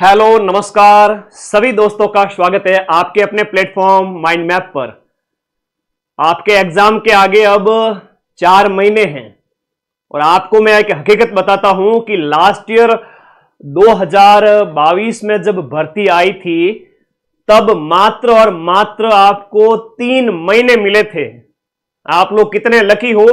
Hello नमस्कार सभी दोस्तों का स्वागत है आपके अपने प्लेटफॉर्म माइंड मैप पर। आपके एग्जाम के आगे अब 4 महीने हैं और आपको मैं एक हकीकत बताता हूं कि लास्ट ईयर 2022 में जब भर्ती आई थी तब मात्र और मात्र आपको 3 महीने मिले थे। आप लोग कितने लकी हो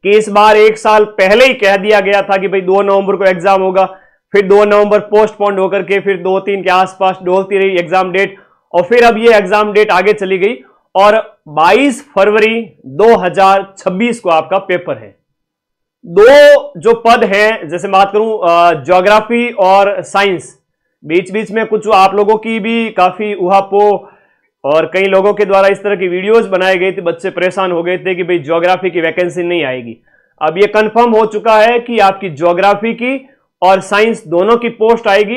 कि इस बार 1 साल पहले ही कह दिया गया था कि भाई 2 नवंबर को एग्जाम होगा, फिर 2 नवंबर पोस्टपोन्ड होकर के फिर 2-3 के आसपास डोलती रही एग्जाम डेट और फिर अब ये एग्जाम डेट आगे चली गई और 22 फरवरी 2026 को आपका पेपर है। 2 जो पद हैं, जैसे बात करूं ज्योग्राफी और साइंस, बीच बीच में कुछ आप लोगों की भी काफी उहापोह और कई लोगों के द्वारा इस तरह की वीडियोस बनाए गए थे, बच्चे परेशान हो गए थे कि भाई ज्योग्राफी की वैकेंसी नहीं आएगी। अब ये कंफर्म हो चुका है कि आपकी ज्योग्राफी की और साइंस दोनों की पोस्ट आएगी।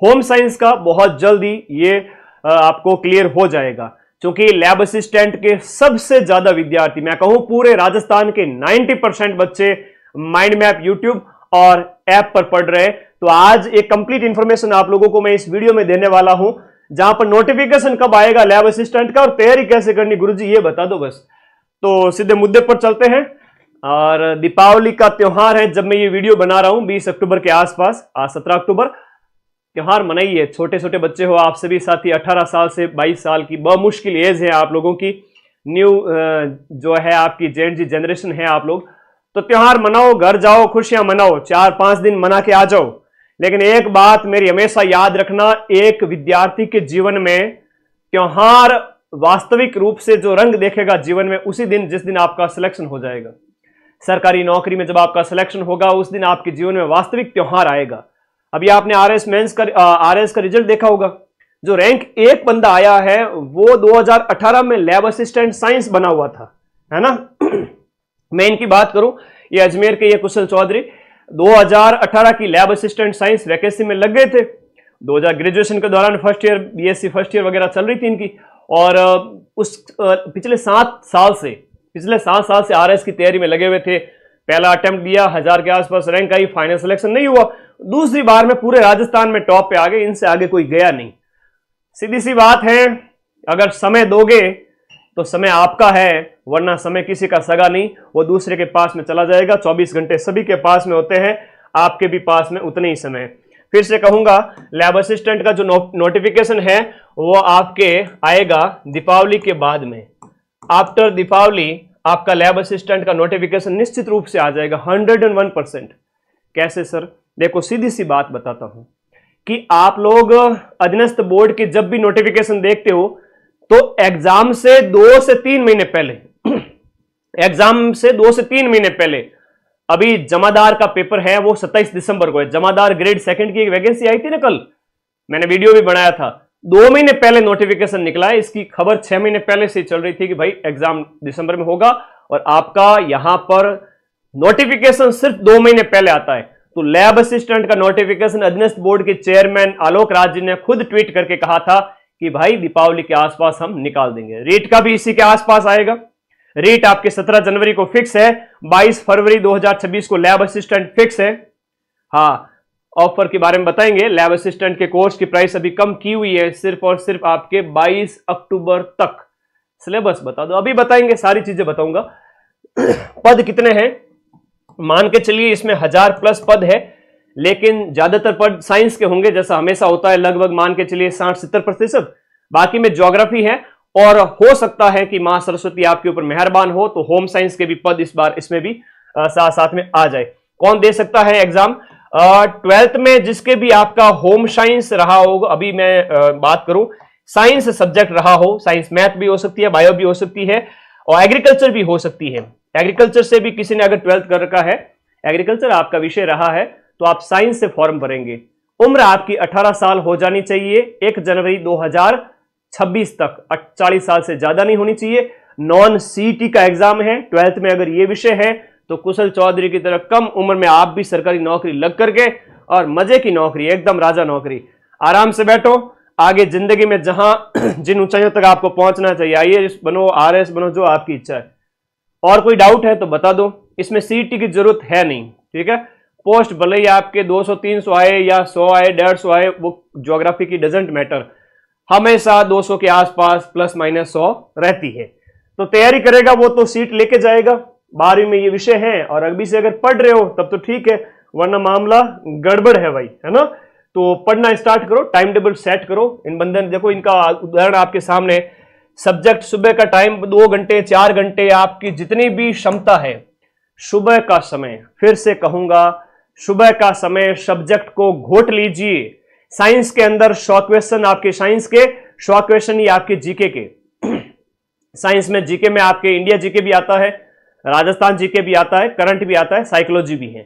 होम साइंस का बहुत जल्दी ये आपको क्लियर हो जाएगा, क्योंकि लैब असिस्टेंट के सबसे ज्यादा विद्यार्थी, मैं कहूं पूरे राजस्थान के 90% बच्चे माइंड मैप यूट्यूब और ऐप पर पढ़ रहे हैं। तो आज एक कंप्लीट इंफॉर्मेशन आप लोगों को मैं इस वीडियो में देने वाला हूं, जहां पर नोटिफिकेशन कब आएगा लैब असिस्टेंट का और तैयारी कैसे करनी, गुरुजी ये बता दो बस। तो सीधे मुद्दे पर चलते हैं। और दीपावली का त्योहार है जब मैं ये वीडियो बना रहा हूं 20 अक्टूबर के आसपास, आज 17 अक्टूबर, त्योहार मनाइए। छोटे छोटे बच्चे हो आप सभी साथी, 18 साल से 22 साल की बमुश्किल एज है आप लोगों की, न्यू जो है आपकी जेन जनरेशन है आप लोग, तो त्योहार मनाओ, घर जाओ, खुशियां मनाओ, 4-5 दिन मना के आ जाओ। लेकिन एक बात मेरी हमेशा याद रखना, एक विद्यार्थी के जीवन में त्योहार वास्तविक रूप से जो रंग देखेगा जीवन में उसी दिन जिस दिन आपका सिलेक्शन हो जाएगा। सरकारी नौकरी में जब आपका सिलेक्शन होगा उस दिन आपके जीवन में वास्तविक त्योहार आएगा। अभी आपने आरएस का रिजल्ट देखा होगा, जो रैंक 1 बंदा आया है वो 2018 में लैब असिस्टेंट साइंस बना हुआ था, है ना। मैं इनकी बात करूं, ये अजमेर के ये कुशल चौधरी 2018 की लैब असिस्टेंट साइंस वैकेंसी में लग गए थे। 2000 ग्रेजुएशन के दौरान first year, BSc first year वगैरह चल रही थी इनकी, और पिछले 7 साल से आरएस की तैयारी में लगे हुए थे। पहला अटेम्प्ट दिया, 1000 के आसपास रैंक आई, फाइनल सिलेक्शन नहीं हुआ। दूसरी बार में पूरे राजस्थान में टॉप पे आ गए, इनसे आगे कोई गया नहीं। सीधी सी बात है, अगर समय दोगे तो समय आपका है, वरना समय किसी का सगा नहीं, वो दूसरे के पास में चला जाएगा। 24 घंटे सभी के पास में होते हैं, आपके भी पास में उतने ही समय। फिर से कहूंगा, लैब असिस्टेंट का जो नोटिफिकेशन है वो आपके आएगा दीपावली के बाद में। आफ्टर दीपावली आपका लैब असिस्टेंट का नोटिफिकेशन निश्चित रूप से आ जाएगा 101%। कैसे सर? देखो सीधी सी बात बताता हूं कि आप लोग अधीनस्थ बोर्ड के जब भी नोटिफिकेशन देखते हो तो एग्जाम से 2 से 3 महीने पहले एग्जाम से 2 से 3 महीने पहले, अभी जमादार का पेपर है वो 27 दिसंबर को है। जमादार ग्रेड 2 की एक वैकेंसी आई थी ना, कल मैंने वीडियो भी बनाया था। 2 महीने पहले नोटिफिकेशन निकला है, इसकी खबर 6 महीने पहले से चल रही थी कि भाई एग्जाम दिसंबर में होगा, और आपका यहां पर नोटिफिकेशन सिर्फ 2 महीने पहले आता है। तो लैब असिस्टेंट का नोटिफिकेशन अधीनस्थ बोर्ड के चेयरमैन आलोक राज जी ने खुद ट्वीट करके कहा था कि भाई दीपावली के आसपास हम निकाल देंगे। रेट का भी इसी के आसपास आएगा। रेट आपके 17 जनवरी को फिक्स है, 22 फरवरी 2026 को लैब असिस्टेंट फिक्स है। हाँ, ऑफर के बारे में बताएंगे। लैब असिस्टेंट के कोर्स की प्राइस अभी कम की हुई है, सिर्फ और सिर्फ आपके 22 अक्टूबर तक। सिलेबस बता दो, अभी बताएंगे, सारी चीजें बताऊंगा। पद कितने हैं मान के चलिए, इसमें 1000+ पद है, लेकिन ज्यादातर पद साइंस के होंगे, जैसा हमेशा होता है, लगभग मान के चलिए 60-70%। बाकी में ज्योग्राफी है, और हो सकता है कि मां सरस्वती आपके ऊपर मेहरबान हो तो होम साइंस के भी पद इस बार इसमें भी साथ साथ में आ जाए। कौन दे सकता है एग्जाम? 12th में जिसके भी आपका होम साइंस रहा होगा, अभी मैं बात करूं साइंस सब्जेक्ट रहा हो, साइंस मैथ भी हो सकती है, बायो भी हो सकती है, और एग्रीकल्चर भी हो सकती है। एग्रीकल्चर से भी किसी ने अगर 12th कर रखा है, एग्रीकल्चर आपका विषय रहा है, तो आप साइंस से फॉर्म भरेंगे। उम्र आपकी 18 साल हो जानी चाहिए, 1 जनवरी 2026 तक 40 साल से ज्यादा नहीं होनी चाहिए। नॉन सीईटी का एग्जाम है, 12th में अगर ये विषय है तो कुशल चौधरी की तरह कम उम्र में आप भी सरकारी नौकरी लग करके, और मजे की नौकरी, एकदम राजा नौकरी, आराम से बैठो। आगे जिंदगी में जहां जिन ऊंचाइयों तक आपको पहुंचना चाहिए, आईएएस बनो, आरएस बनो, जो आपकी इच्छा है। और कोई डाउट है तो बता दो, इसमें सीईटी की जरूरत है नहीं, ठीक है। पोस्ट भले ही आपके 200-300 आए या 100 आए 150 आए, वो ज्योग्राफी की डजेंट मैटर, हमेशा 200 के आसपास प्लस माइनस 100 रहती है। तो तैयारी करेगा वो तो सीट लेके जाएगा। 12वीं में ये विषय है और अभी से अगर पढ़ रहे हो तब तो ठीक है, वरना मामला गड़बड़ है भाई, है ना। तो पढ़ना स्टार्ट करो, टाइम टेबल सेट करो। इन बंधन देखो, इनका उदाहरण आपके सामने, सब्जेक्ट सुबह का टाइम 2 घंटे 4 घंटे, आपकी जितनी भी क्षमता है सुबह का समय, फिर से कहूंगा सुबह का समय सब्जेक्ट को घोट लीजिए। साइंस के अंदर 100 क्वेश्चन, आपके साइंस के 100 क्वेश्चन ही आपके जीके के। साइंस में जीके में आपके इंडिया जीके भी आता है, राजस्थान जीके भी आता है, करंट भी आता है, साइकोलॉजी भी है।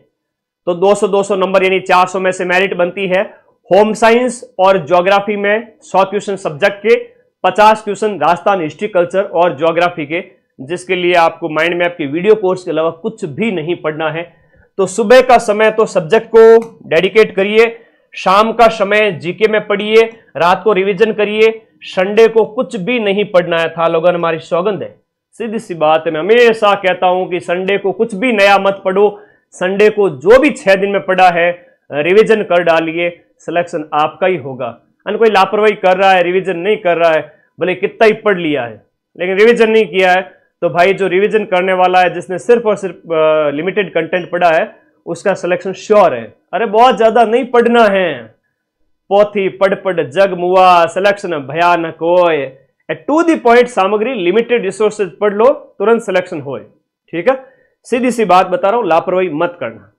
तो 200-200 नंबर यानी 400 में से मेरिट बनती है। होम साइंस और ज्योग्राफी में 100 क्वेश्चन सब्जेक्ट के, 50 क्वेश्चन राजस्थान हिस्ट्री कल्चर और ज्योग्राफी के, जिसके लिए आपको माइंड मैप के वीडियो कोर्स के अलावा कुछ भी नहीं पढ़ना है। तो सुबह का समय तो सब्जेक्ट को डेडिकेट करिए, शाम का समय जीके में पढ़िए, रात को रिवीजन करिए, संडे को कुछ भी नहीं पढ़ना है। था लोगन हमारी सौगंध है, सीधी सी बात है। मैं हमेशा कहता हूं कि संडे को कुछ भी नया मत पढ़ो, संडे को जो भी 6 दिन में पढ़ा है रिवीजन कर डालिए, सिलेक्शन आपका ही होगा। अन कोई लापरवाही कर रहा है, रिवीजन नहीं कर रहा है, भले कितना ही पढ़ लिया है लेकिन रिवीजन नहीं किया है, तो भाई जो रिवीजन करने वाला है, जिसने सिर्फ और सिर्फ लिमिटेड कंटेंट पढ़ा है, उसका सिलेक्शन श्योर है। अरे बहुत ज्यादा नहीं पढ़ना है, पोथी पढ़ पढ़ जग मुआ, सिलेक्शन भयानक होए। टू दी पॉइंट सामग्री, लिमिटेड रिसोर्सेज पढ़ लो, तुरंत सिलेक्शन होए। ठीक है, सीधी सी बात बता रहा हूं, लापरवाही मत करना।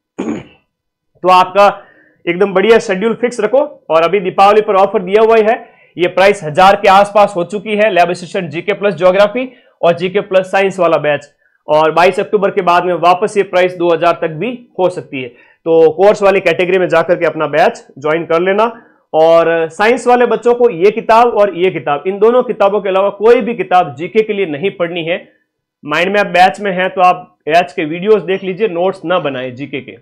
तो आपका एकदम बढ़िया शेड्यूल फिक्स रखो। और अभी दीपावली पर ऑफर दिया हुआ है, ये प्राइस 1000 के आसपास हो चुकी है। Lab assistant GK plus geography और जीके प्लस साइंस वाला बैच, और 22 अक्टूबर के बाद में वापस ये प्राइस 2000 तक भी हो सकती है। तो कोर्स वाली कैटेगरी में जाकर के अपना बैच ज्वाइन कर लेना। और साइंस वाले बच्चों को ये किताब और ये किताब, इन दोनों किताबों के अलावा कोई भी किताब जीके के लिए नहीं पढ़नी है। माइंड मैप बैच में है तो आप बैच के वीडियोस देख लीजिए, नोट्स ना बनाए जीके के।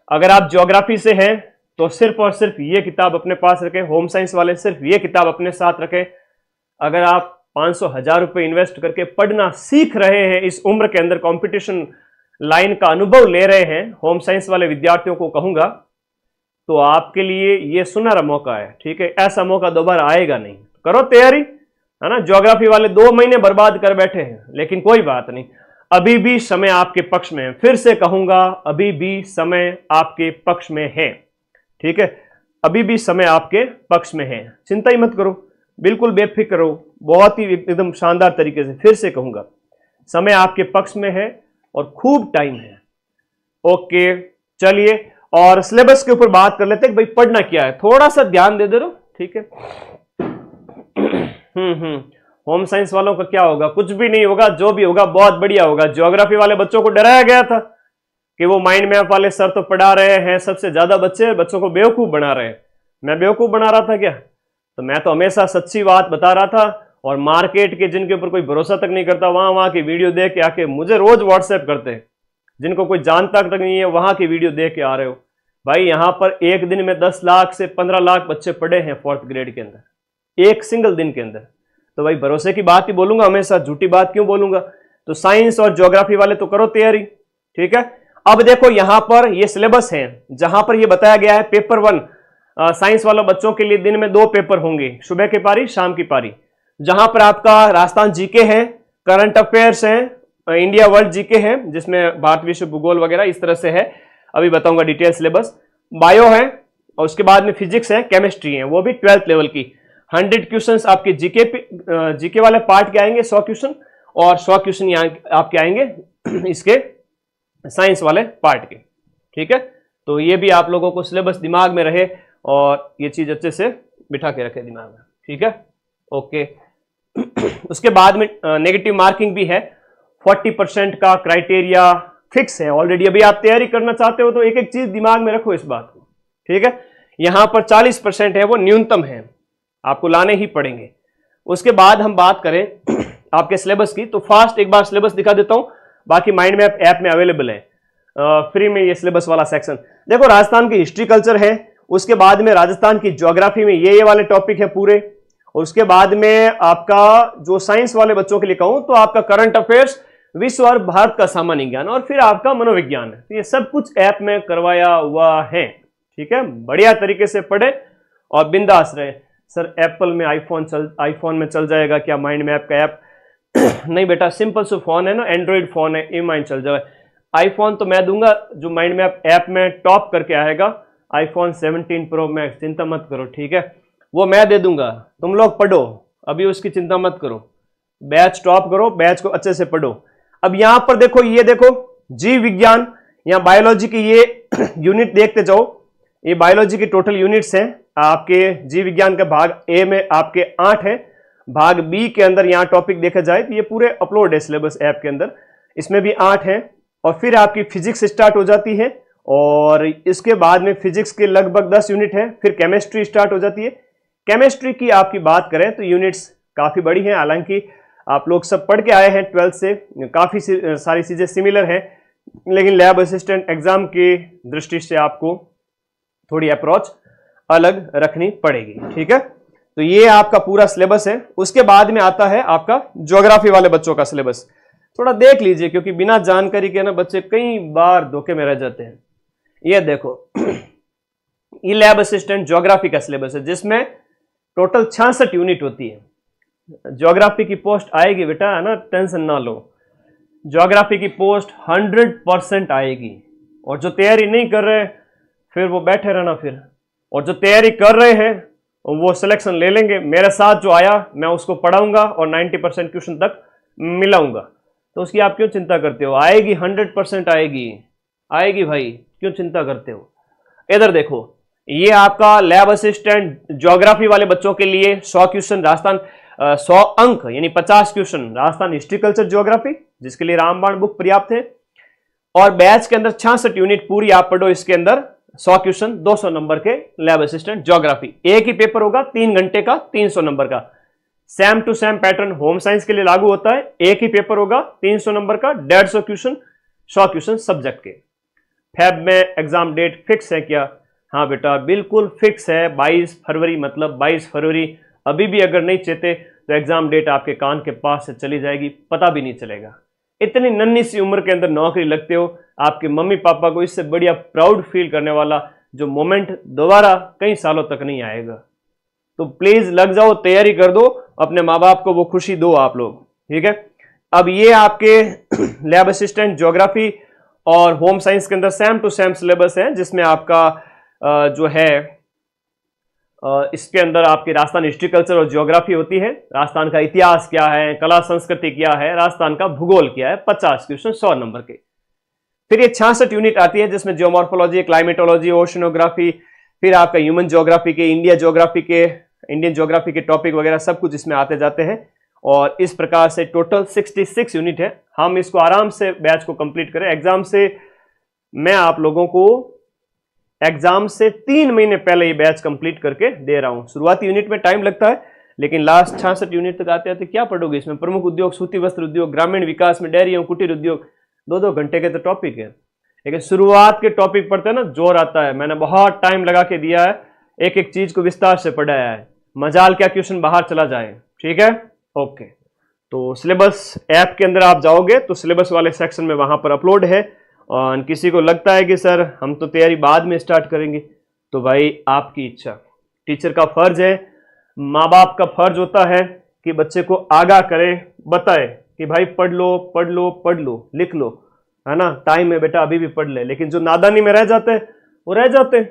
अगर आप ज्योग्राफी से हैं तो सिर्फ और सिर्फ ये किताब अपने पास रखें। होम साइंस वाले सिर्फ ये किताब अपने साथ रखें। अगर आप 500-1000 रुपए इन्वेस्ट करके पढ़ना सीख रहे हैं, इस उम्र के अंदर कंपटीशन लाइन का अनुभव ले रहे हैं, होम साइंस वाले विद्यार्थियों को कहूंगा, तो आपके लिए ये सुनहरा मौका है। ठीक है, ऐसा मौका दोबारा आएगा नहीं। करो तैयारी, है ना। ज्योग्राफी वाले 2 महीने बर्बाद कर बैठे हैं, लेकिन कोई बात नहीं, अभी भी समय आपके पक्ष में है। फिर से कहूंगा, अभी भी समय आपके पक्ष में है। ठीक है, अभी भी समय आपके पक्ष में है, चिंता ही मत करो, बिल्कुल बेफिक्र रहो। बहुत ही एकदम शानदार तरीके से फिर से कहूंगा, समय आपके पक्ष में है और खूब टाइम है। ओके, चलिए और सिलेबस के ऊपर बात कर लेते हैं। भाई पढ़ना क्या है, थोड़ा सा ध्यान दे दो। ठीक है, होम साइंस वालों का क्या होगा, कुछ भी नहीं होगा, जो भी होगा बहुत बढ़िया होगा। ज्योग्राफी वाले बच्चों को डराया गया था कि वो माइंड मैप वाले सर तो पढ़ा रहे हैं, सबसे ज्यादा बच्चों को बेवकूफ बना रहे हैं। मैं बेवकूफ बना रहा था क्या? तो मैं तो हमेशा सच्ची बात बता रहा था। और मार्केट के जिनके ऊपर कोई भरोसा तक नहीं करता, वहां की वीडियो देख के आके मुझे रोज व्हाट्सएप करते हैं। जिनको कोई जानता तक नहीं है, वहां की वीडियो देख के आ रहे हो। भाई यहां पर एक दिन में 10 लाख से 15 लाख बच्चे पढ़े हैं 4th ग्रेड के अंदर, एक सिंगल दिन के अंदर। तो भाई भरोसे की बात ही बोलूंगा, हमेशा झूठी बात क्यों बोलूंगा। तो साइंस और ज्योग्राफी वाले तो करो तैयारी। ठीक है, अब देखो यहां पर ये सिलेबस है, जहां पर ये बताया गया है पेपर 1 साइंस वालों बच्चों के लिए दिन में 2 पेपर होंगे, सुबह की पारी, शाम की पारी। जहां पर आपका राजस्थान जीके है, करंट अफेयर्स है, इंडिया वर्ल्ड जीके है, जिसमें भारत विश्व भूगोल वगैरह इस तरह से है, अभी बताऊंगा डिटेल सिलेबस। बायो है और उसके बाद में फिजिक्स है, केमिस्ट्री है, वो भी 12th लेवल की। 100 क्वेश्चंस आपके जीके वाले पार्ट के आएंगे, 100 क्वेश्चन, और 100 क्वेश्चन आपके आएंगे इसके साइंस वाले पार्ट के। ठीक है, तो ये भी आप लोगों को सिलेबस दिमाग में रहे और ये चीज अच्छे से बिठा के रखे दिमाग में। ठीक है, ओके। उसके बाद में नेगेटिव मार्किंग भी है, 40% का क्राइटेरिया फिक्स है ऑलरेडी। अभी आप तैयारी करना चाहते हो तो एक एक चीज दिमाग में रखो इस बात को। ठीक है, यहां पर 40% है, वो न्यूनतम है, आपको लाने ही पड़ेंगे। उसके बाद हम बात करें आपके सिलेबस की, तो फास्ट एक बार सिलेबस दिखा देता हूं, बाकी माइंड मैप ऐप में अवेलेबल है फ्री में ये सिलेबस वाला सेक्शन। देखो राजस्थान की हिस्ट्री कल्चर है, उसके बाद में राजस्थान की ज्योग्राफी में ये वाले टॉपिक है पूरे, और उसके बाद में आपका जो साइंस वाले बच्चों के लिए कहूं तो आपका करंट अफेयर्स, विश्व और भारत का सामान्य ज्ञान और फिर आपका मनोविज्ञान है। तो ये सब कुछ ऐप में करवाया हुआ है। ठीक है, बढ़िया तरीके से पढ़े और बिंदास रहे। सर एप्पल में आईफोन में चल जाएगा क्या माइंड मैप का ऐप? नहीं बेटा, सिंपल से फोन है ना, एंड्रॉइड फोन है, ये माइंड चल जाए। आईफोन तो मैं दूंगा जो माइंड मैप ऐप में टॉप करके आएगा, आईफोन 17 प्रो मैक्स, चिंता मत करो। ठीक है, वो मैं दे दूंगा, तुम लोग पढ़ो, अभी उसकी चिंता मत करो। बैच टॉप करो, बैच को अच्छे से पढ़ो। अब यहां पर देखो, ये देखो जीव विज्ञान या बायोलॉजी की ये यूनिट देखते जाओ। ये बायोलॉजी की टोटल यूनिट्स हैं आपके। जीव विज्ञान का भाग ए में आपके 8 है, भाग बी के अंदर यहां टॉपिक देखा जाए तो ये पूरे अपलोड है सिलेबस ऐप के अंदर, इसमें भी 8 है। और फिर आपकी फिजिक्स स्टार्ट हो जाती है और इसके बाद में फिजिक्स के लगभग 10 यूनिट है। फिर केमिस्ट्री स्टार्ट हो जाती है। केमिस्ट्री की आपकी बात करें तो यूनिट्स काफी बड़ी हैं, हालांकि आप लोग सब पढ़ के आए हैं 12th से, काफी सारी चीजें सिमिलर हैं, लेकिन लैब असिस्टेंट एग्जाम की दृष्टि से आपको थोड़ी अप्रोच अलग रखनी पड़ेगी। ठीक है, तो ये आपका पूरा सिलेबस है। उसके बाद में आता है आपका ज्योग्राफी वाले बच्चों का सिलेबस। थोड़ा देख लीजिए, क्योंकि बिना जानकारी के ना बच्चे कई बार धोखे में रह जाते हैं। ये देखो ये लैब असिस्टेंट ज्योग्राफी का सिलेबस है, जिसमें टोटल 66 यूनिट होती है। ज्योग्राफी की पोस्ट आएगी बेटा, है ना, टेंशन ना लो। ज्योग्राफी की पोस्ट 100% आएगी। और जो तैयारी नहीं कर रहे फिर वो बैठे रहना फिर, और जो तैयारी कर रहे हैं वो सिलेक्शन ले लेंगे। मेरे साथ जो आया मैं उसको पढ़ाऊंगा और 90% क्वेश्चन तक मिलाऊंगा। तो उसकी आप क्यों चिंता करते हो? आएगी, 100% आएगी, आएगी भाई, क्यों चिंता करते हो? इधर देखो, ये आपका लैब असिस्टेंट ज्योग्राफी वाले बच्चों के लिए 100 क्वेश्चन राजस्थान, 100 अंक यानी 50 question Rajasthan history culture geography, जिसके लिए रामबाण बुक पर्याप्त है। और बैच के अंदर 66 यूनिट पूरी आप पढ़ो, इसके अंदर 100 क्वेश्चन 200 नंबर के लैब असिस्टेंट ज्योग्राफी। एक ही पेपर होगा 3 घंटे का, 300 नंबर का। Same to same pattern home science के लिए लागू होता है। एक ही पेपर होगा 300 नंबर का, 150 क्वेश्चन, 100 क्वेश्चन सब्जेक्ट के। फैब में एग्जाम डेट फिक्स है क्या? हाँ बेटा बिल्कुल फिक्स है, 22 फरवरी, मतलब 22 फरवरी। अभी भी अगर नहीं चेते तो एग्जाम डेट आपके कान के पास से चली जाएगी, पता भी नहीं चलेगा। इतनी नन्ही सी उम्र के अंदर नौकरी लगते हो, आपके मम्मी पापा को इससे बढ़िया प्राउड फील करने वाला जो मोमेंट दोबारा कई सालों तक नहीं आएगा। तो प्लीज लग जाओ, तैयारी कर दो, अपने माँ बाप को वो खुशी दो आप लोग। ठीक है, अब ये आपके लैब असिस्टेंट ज्योग्राफी और होम साइंस के अंदर सेम टू सेम सिलेबस है, जिसमें आपका जो है इसके अंदर आपकी राजस्थान हिस्ट्री कल्चर और ज्योग्राफी होती है। राजस्थान का इतिहास क्या है, कला संस्कृति क्या है, राजस्थान का भूगोल क्या है, 50 क्वेश्चन 100 नंबर के। फिर ये 66 यूनिट आती है, जिसमें जियोमॉर्फोलॉजी, क्लाइमेटोलॉजी, ओशनोग्राफी, फिर आपका ह्यूमन ज्योग्राफी के, इंडियन ज्योग्राफी के टॉपिक वगैरह सब कुछ इसमें आते जाते हैं। और इस प्रकार से टोटल 66 यूनिट है। हम इसको आराम से बैच को कंप्लीट करें। एग्जाम से मैं आप लोगों को एग्जाम से 3 महीने पहले ये बैच कंप्लीट करके दे रहा हूं। शुरुआती यूनिट में टाइम लगता है, लेकिन लास्ट 66 यूनिट तक आते आते क्या पढ़ोगे इसमें? प्रमुख उद्योग, सूती वस्त्र उद्योग, ग्रामीण विकास में डेयरी एवं कुटीर उद्योग, 2-2 घंटे के तो टॉपिक है। लेकिन शुरुआत के टॉपिक पढ़ते हैं ना, जोर आता है। मैंने बहुत टाइम लगा के दिया है, एक एक चीज को विस्तार से पढ़ाया है। मजाल क्या क्वेश्चन बाहर चला जाए। ठीक है, ओके। तो सिलेबस ऐप के अंदर आप जाओगे तो सिलेबस वाले सेक्शन में वहां पर अपलोड है। और किसी को लगता है कि सर हम तो तैयारी बाद में स्टार्ट करेंगे, तो भाई आपकी इच्छा। टीचर का फर्ज है, माँ बाप का फर्ज होता है कि बच्चे को आगाह करे, बताए कि भाई पढ़ लो पढ़ लो पढ़ लो, लिख लो, है ना, टाइम है बेटा, अभी भी पढ़ ले। लेकिन जो नादानी में रह जाते वो रह जाते,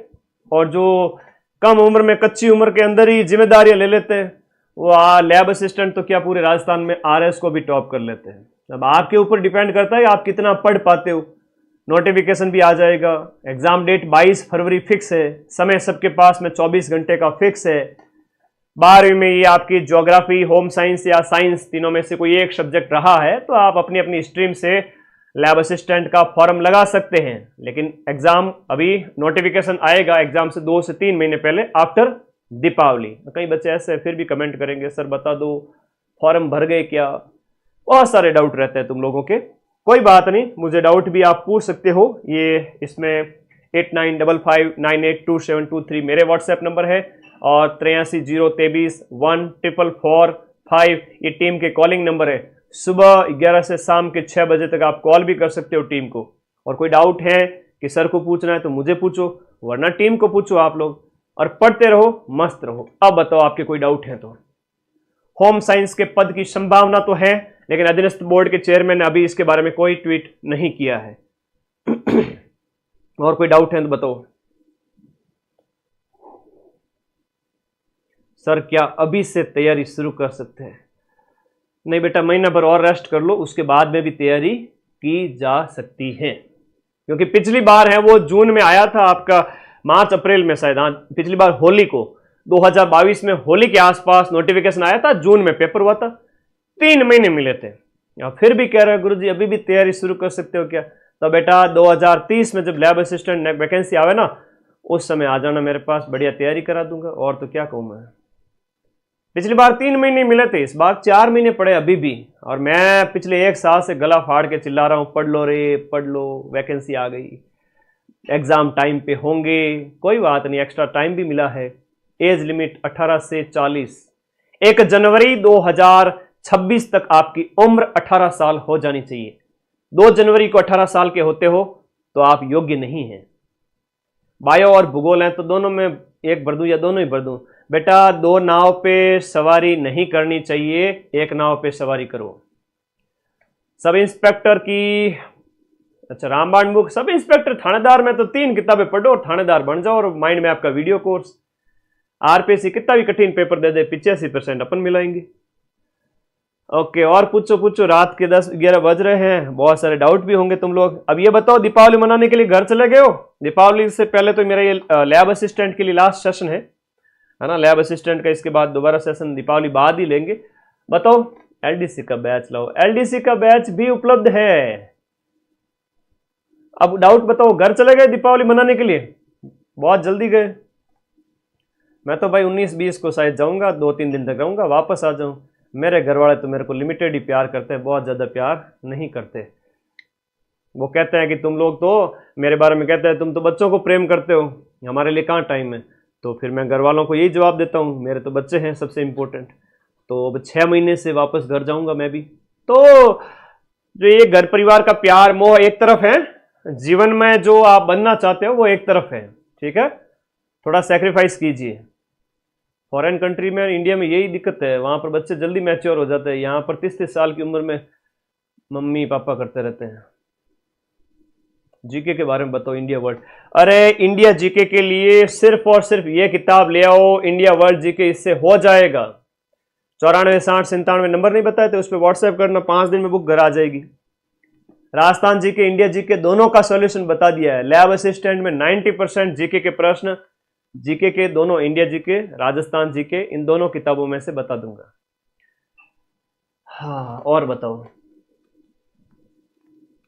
और जो कम उम्र में, कच्ची उम्र के अंदर ही जिम्मेदारियां ले लेते हैं, वो लैब असिस्टेंट तो क्या पूरे राजस्थान में आरएस को भी टॉप कर लेते हैं। अब आपके ऊपर डिपेंड करता है आप कितना पढ़ पाते हो। नोटिफिकेशन भी आ जाएगा। एग्जाम डेट 22 फरवरी फिक्स है। समय सबके पास में 24 घंटे का फिक्स है। 12वीं में ये आपकी ज्योग्राफी, होम साइंस या साइंस, तीनों में से कोई एक सब्जेक्ट रहा है तो आप अपनी अपनी स्ट्रीम से लैब असिस्टेंट का फॉर्म लगा सकते हैं। लेकिन एग्जाम, अभी नोटिफिकेशन आएगा एग्जाम से 2 से 3 महीने पहले, आफ्टर दीपावली। कई बच्चे ऐसे फिर भी कमेंट करेंगे, सर बता दो फॉर्म भर गए क्या? बहुत सारे डाउट रहते हैं तुम लोगों के। कोई बात नहीं, मुझे डाउट भी आप पूछ सकते हो। ये इसमें 8955982723 मेरे व्हाट्सएप नंबर है, और 8303314445 ये टीम के कॉलिंग नंबर है। सुबह 11 से शाम के 6 बजे तक आप कॉल भी कर सकते हो टीम को। और कोई डाउट है कि सर को पूछना है तो मुझे पूछो, वरना टीम को पूछो आप लोग, और पढ़ते रहो, मस्त रहो। अब बताओ आपके कोई डाउट है तो। होम साइंस के पद की संभावना तो है, लेकिन अधीनस्थ बोर्ड के चेयरमैन ने अभी इसके बारे में कोई ट्वीट नहीं किया है। और कोई डाउट है तो बताओ। सर क्या अभी से तैयारी शुरू कर सकते हैं? नहीं बेटा, महीना भर और रेस्ट कर लो, उसके बाद में भी तैयारी की जा सकती है। क्योंकि पिछली बार है वो जून में आया था आपका, मार्च अप्रैल में शायद, हाँ पिछली बार होली को 2022 में होली के आसपास नोटिफिकेशन आया था, जून में पेपर हुआ था, 3 महीने मिले थे। या फिर भी कह रहे हैं गुरुजी अभी भी तैयारी शुरू कर सकते हो क्या? तो बेटा 2030 में जब लैब असिस्टेंट वैकेंसी आवे ना, उस समय आ जाना मेरे पास, बढ़िया तैयारी करा दूंगा। और तो क्या कहूँ मैं। पिछली बार 3 महीने मिले थे, इस बार 4 महीने पड़े अभी भी। और मैं पिछले 1 साल से गला फाड़ के चिल्ला रहा हूँ, पढ़ लो रे पढ़ लो, वैकेंसी आ गई, एग्जाम टाइम पे होंगे। कोई बात नहीं, एक्स्ट्रा टाइम भी मिला है। एज लिमिट 18 से 40, 1 जनवरी 2026 तक आपकी उम्र 18 साल हो जानी चाहिए। 2 जनवरी को 18 साल के होते हो तो आप योग्य नहीं हैं। बायो और भूगोल हैं तो दोनों में एक भर दूं या दोनों ही भर दूं? बेटा 2 नाव पे सवारी नहीं करनी चाहिए, 1 नाव पे सवारी करो। सब इंस्पेक्टर की, अच्छा रामबाण बुक, सब इंस्पेक्टर थानेदार में तो 3 किताबें पढ़ो और थानेदार बन जाओ। और माइंड में आपका वीडियो कोर्स। आरपीसी कितना भी कठिन पेपर दे दे, 85% अपन मिलाएंगे। ओके, और पूछो, रात के 10-11 बज रहे हैं, बहुत सारे डाउट भी होंगे तुम लोग। अब ये बताओ, दीपावली मनाने के लिए घर चले गए हो? दीपावली से पहले तो मेरा ये लैब असिस्टेंट के लिए लास्ट सेशन है ना, लैब असिस्टेंट का। इसके बाद दोबारा सेशन दीपावली बाद ही लेंगे। बताओ एलडीसी का बैच लाओ, एलडीसी का बैच भी उपलब्ध है। अब डाउट बताओ, घर चले गए दीपावली मनाने के लिए? बहुत जल्दी गए। मैं तो भाई 19-20 को शायद जाऊंगा, 2-3 दिन तक रहूंगा, वापस आ जाऊं। मेरे घर वाले तो मेरे को लिमिटेड ही प्यार करते हैं, बहुत ज़्यादा प्यार नहीं करते। वो कहते हैं कि तुम लोग तो मेरे बारे में कहते हैं तुम तो बच्चों को प्रेम करते हो, हमारे लिए कहाँ टाइम है। तो फिर मैं घर वालों को यही जवाब देता हूँ, मेरे तो बच्चे हैं सबसे इम्पोर्टेंट। तो अब 6 महीने से वापस घर जाऊँगा मैं भी। तो जो ये घर परिवार का प्यार मोह एक तरफ है, जीवन में जो आप बनना चाहते हो वो एक तरफ है, ठीक है। थोड़ा सेक्रीफाइस कीजिए। फॉरेन कंट्री में, इंडिया में यही दिक्कत है, वहाँ पर बच्चे जल्दी मैच्योर हो जाते हैं, यहाँ पर 30-30 साल की उम्र में मम्मी पापा करते रहते हैं। जीके के बारे में बताओ, इंडिया वर्ल्ड। अरे इंडिया जीके के लिए सिर्फ और सिर्फ ये किताब ले आओ, इंडिया वर्ल्ड जीके, इससे हो जाएगा। 94 60 97 नंबर नहीं बताए थे, उस पर व्हाट्सएप करना, 5 दिन में बुक घर आ जाएगी। राजस्थान जीके, इंडिया जीके दोनों का सॉल्यूशन बता दिया है। लैब असिस्टेंट में 90% जीके के प्रश्न, जीके के दोनों, इंडिया जीके, राजस्थान जीके, इन दोनों किताबों में से बता दूंगा। हाँ, और बताओ।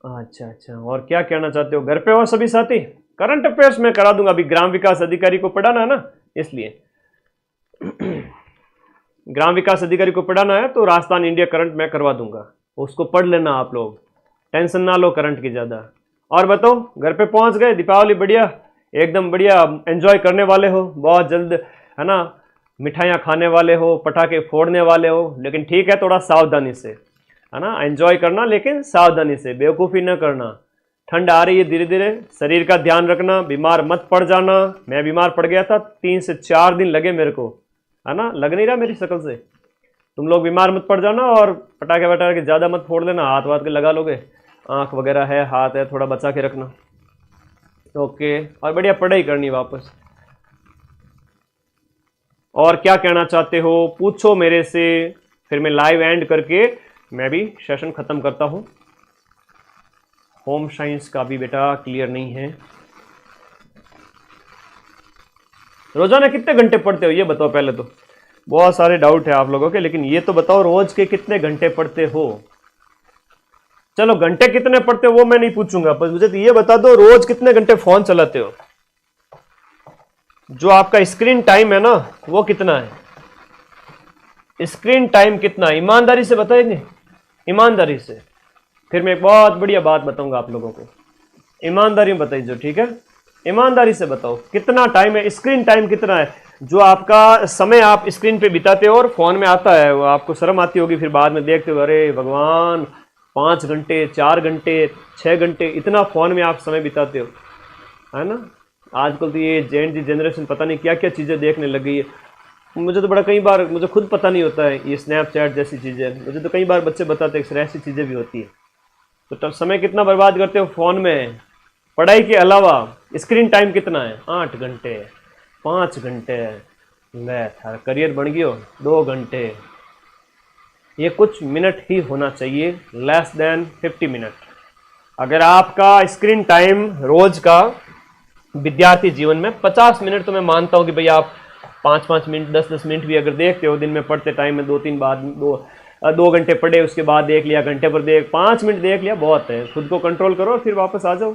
अच्छा, और क्या कहना चाहते हो? घर पे हो सभी साथी? करंट अफेयर्स में करा दूंगा, अभी ग्राम विकास अधिकारी को पढ़ाना है ना, इसलिए ग्राम विकास अधिकारी को पढ़ाना है तो राजस्थान इंडिया करंट मैं करवा दूंगा, उसको पढ़ लेना आप लोग, टेंशन ना लो करंट की ज्यादा। और बताओ, घर पे पहुंच गए? दीपावली बढ़िया, एकदम बढ़िया एंजॉय करने वाले हो, बहुत जल्द है ना, मिठाइयाँ खाने वाले हो, पटाखे फोड़ने वाले हो, लेकिन ठीक है थोड़ा सावधानी से, है ना, एंजॉय करना लेकिन सावधानी से, बेवकूफ़ी न करना। ठंड आ रही है धीरे धीरे, शरीर का ध्यान रखना, बीमार मत पड़ जाना। मैं बीमार पड़ गया था, 3 से 4 दिन लगे मेरे को, है ना, लग नहीं रहा मेरी शक्ल से। तुम लोग बीमार मत पड़ जाना, और पटाखे वटाखे ज़्यादा मत फोड़ लेना, हाथ वाथ के लगा लोगे, आँख वगैरह है, हाथ है, थोड़ा बचा के रखना। ओके, और बढ़िया पढ़ाई करनी वापस। और क्या कहना चाहते हो पूछो मेरे से, फिर मैं लाइव एंड करके मैं भी सेशन खत्म करता हूं। होम साइंस का भी बेटा क्लियर नहीं है। रोजाना कितने घंटे पढ़ते हो ये बताओ पहले तो। बहुत सारे डाउट है आप लोगों के, लेकिन ये तो बताओ रोज के कितने घंटे पढ़ते हो। चलो घंटे कितने पढ़ते हो वो मैं नहीं पूछूंगा, पर मुझे तो ये बता दो रोज कितने घंटे फोन चलाते हो। जो आपका स्क्रीन टाइम है ना वो कितना है, स्क्रीन टाइम कितना है, ईमानदारी से बताएंगे, ईमानदारी से। फिर मैं एक बहुत बढ़िया बात बताऊंगा आप लोगों को, ईमानदारी में बताइए, ठीक है, ईमानदारी से बताओ कितना टाइम है, स्क्रीन टाइम कितना है। जो आपका समय आप स्क्रीन पे बिताते हो और फोन में आता है, वो आपको शर्म आती होगी फिर बाद में देखते हो, अरे भगवान 5 घंटे 4 घंटे 6 घंटे इतना फोन में आप समय बिताते हो, है ना। आजकल तो ये जेन जी जनरेशन पता नहीं क्या क्या चीज़ें देखने लग गई है। मुझे तो बड़ा कई बार मुझे खुद पता नहीं होता है ये स्नैपचैट जैसी चीज़ें, मुझे तो कई बार बच्चे बताते हैं कि ऐसी चीज़ें भी होती है। तो तब समय कितना बर्बाद करते हो फ़ोन में। पढ़ाई के अलावा स्क्रीन टाइम कितना है, 8 घंटे 5 घंटे, मैं थारा करियर बन गयो 2 घंटे। ये कुछ मिनट ही होना चाहिए, लेस देन 50 मिनट। अगर आपका स्क्रीन टाइम रोज का विद्यार्थी जीवन में 50 मिनट, तो मैं मानता हूँ कि भाई आप 5-5 मिनट 10-10 मिनट भी अगर देखते हो दिन में, पढ़ते टाइम में 2-3 बार 2 घंटे पढ़े, उसके बाद देख लिया, घंटे पर 5 मिनट देख लिया, बहुत है। खुद को कंट्रोल करो और फिर वापस आ जाओ।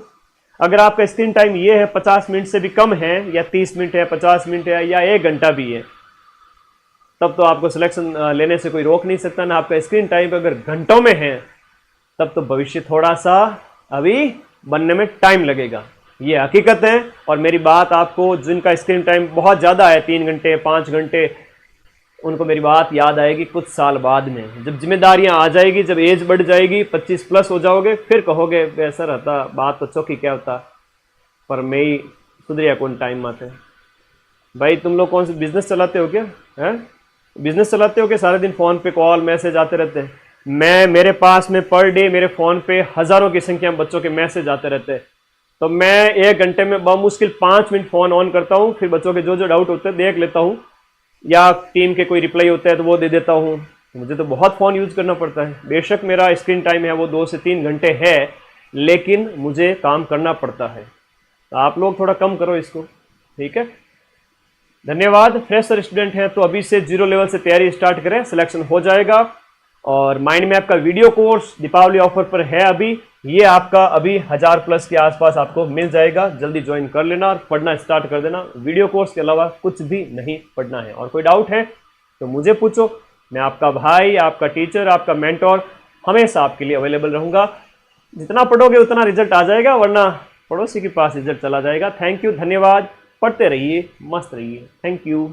अगर आपका स्क्रीन टाइम ये है 50 मिनट से भी कम है, या 30 मिनट है, 50 मिनट है, या 1 घंटा भी है, तब तो आपको सिलेक्शन लेने से कोई रोक नहीं सकता ना। आपका स्क्रीन टाइम अगर घंटों में है, तब तो भविष्य थोड़ा सा अभी बनने में टाइम लगेगा, ये हकीकत है। और मेरी बात आपको जिनका स्क्रीन टाइम बहुत ज़्यादा है, 3 घंटे 5 घंटे, उनको मेरी बात याद आएगी कुछ साल बाद में, जब जिम्मेदारियां आ जाएगी, जब एज बढ़ जाएगी, 25 प्लस हो जाओगे, फिर कहोगे ऐसा रहता, बात तो चौकी क्या होता, पर मैं ही सुधरिया कौन टाइम आते। भाई तुम लोग कौन से बिजनेस चलाते हो क्या, है बिजनेस चलाते हो क्या? सारे दिन फ़ोन पे कॉल मैसेज आते रहते हैं। मेरे पास में पर डे मेरे फ़ोन पे हज़ारों की संख्या में बच्चों के मैसेज आते रहते हैं। तो मैं 1 घंटे में बमुश्किल 5 मिनट फ़ोन ऑन करता हूँ, फिर बच्चों के जो जो डाउट होते हैं देख लेता हूँ, या टीम के कोई रिप्लाई होता है तो वो दे देता हूँ। मुझे तो बहुत फ़ोन यूज़ करना पड़ता है। बेशक मेरा स्क्रीन टाइम है वो 2 से 3 घंटे है, लेकिन मुझे काम करना पड़ता है। तो आप लोग थोड़ा कम करो इसको, ठीक है। धन्यवाद। फ्रेशर स्टूडेंट हैं तो अभी से 0 लेवल से तैयारी स्टार्ट करें, सिलेक्शन हो जाएगा। और माइंड मैप का वीडियो कोर्स दीपावली ऑफर पर है अभी, ये आपका अभी 1000 प्लस के आसपास आपको मिल जाएगा। जल्दी ज्वाइन कर लेना और पढ़ना स्टार्ट कर देना। वीडियो कोर्स के अलावा कुछ भी नहीं पढ़ना है। और कोई डाउट है तो मुझे पूछो, मैं आपका भाई, आपका टीचर, आपका मेंटोर हमेशा आपके लिए अवेलेबल रहूँगा। जितना पढ़ोगे उतना रिजल्ट आ जाएगा, वरना पड़ोसी के पास रिजल्ट चला जाएगा। थैंक यू, धन्यवाद। पढ़ते रहिए, मस्त रहिए। Thank you.